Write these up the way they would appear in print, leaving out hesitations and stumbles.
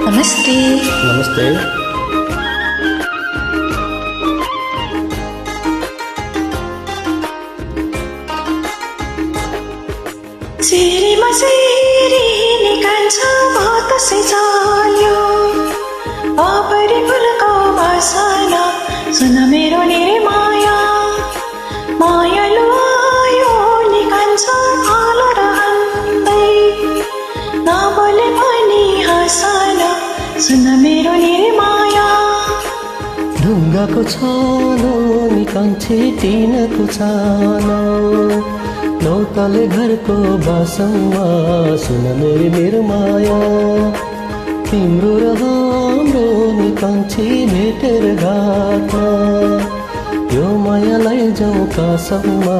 नमस्ते। नमस्ते। सिरीमा सिरी निकाल्छ बतासे चाल्यो अपरी फुलको बासना सुन मेरो निर्माया मायालु आयो निकाल्छ आलो रहँदै नबोले पनि हाँसना सुन मेरो निर्माया ढुङ्गाको छानो निकाल्छे टिनको छानो लौतले घरको बासमा सुन मेरी निर्माया तिम्रो र हाम्रो निकाल्छे भेटेर घाटमा यो मायालाई जाउँ कासममा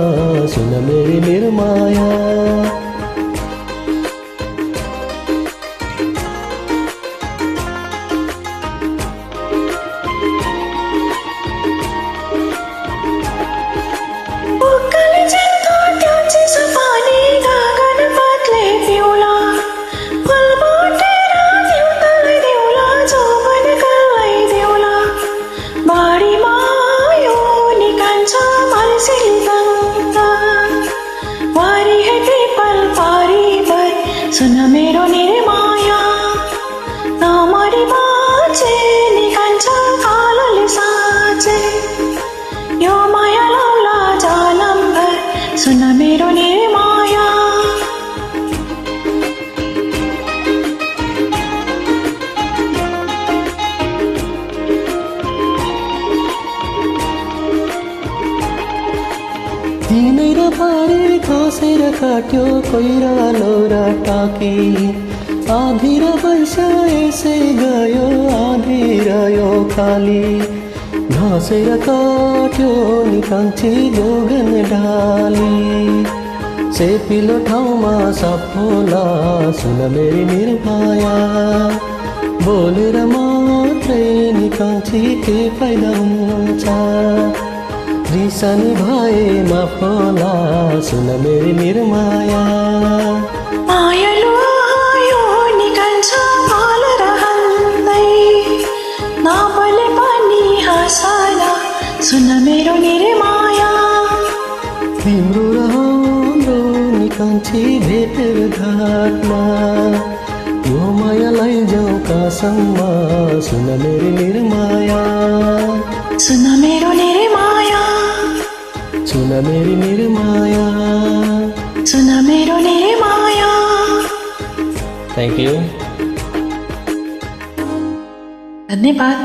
सुन मेरी निर्माया सुन मेरो निर्माया नमरी बाँचे निकाल्छ कालोले साँचे यो माया लौला जालम्बर सुन मेरो निर्माया दिनै र पारी खसेर काट्यो कोइरालो र टाकी आधी र पैसा यसै गयो आधी रह्यो खाली घसेर काट्यो निकाल्छे जोगन डाली सेपिलो ठाउँमा सफोला सुन मेरी निर्माया बोलेर मात्रै निकाल्छे के फाइदा हुन्छ रिसानी भए माफ होला सुन मेरी निर्माया मायालु आयो निकाल्छ पाल रहँदै नबोले पनि हाँसला सुन मेरो निर्माया तिम्रो र हाम्रो निकाल्छे भेटेर घाटमा यो मायालाई जाउँ कासममा सुन मेरी निर्माया सुन मेरो निर्माया सुन मेरी निर्माया सुन मेरो निर्माया थ्याङ्क यू धन्यवाद।